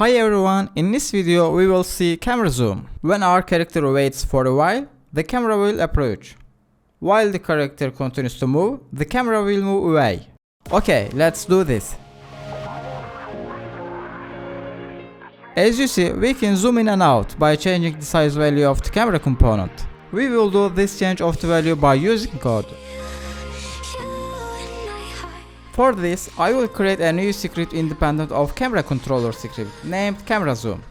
Hi everyone, in this video we will see camera zoom. When our character waits for a while, the camera will approach. While the character continues to move, the camera will move away. Okay, let's do this. As you see, we can zoom in and out by changing the size value of the camera component. We will do this change of the value by using code. For this, I will create a new script independent of camera controller script named camera zoom.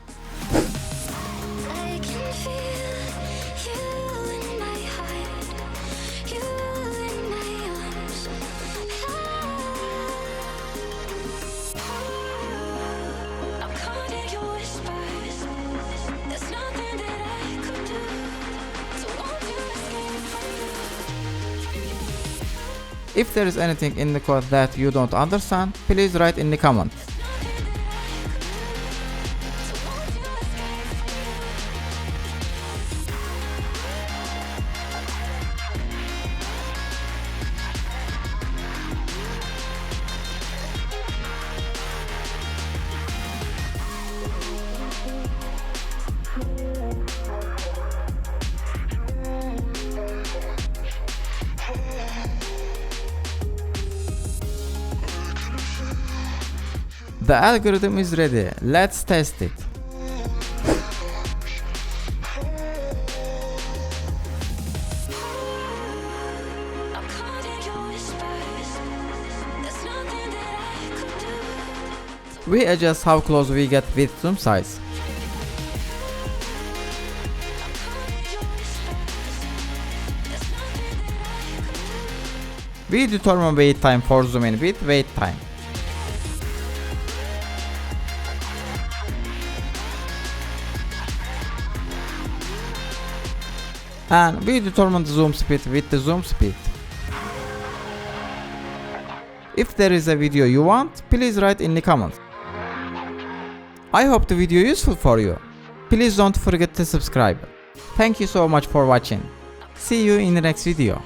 If there is anything in the code that you don't understand, please write in the comments. The algorithm is ready. Let's test it. We adjust how close we get with zoom size. We determine wait time for zoom in with wait time. And we determine the zoom speed with the zoom speed. If there is a video you want, please write in the comments. I hope the video useful for you. Please don't forget to subscribe. Thank you so much for watching. See you in the next video.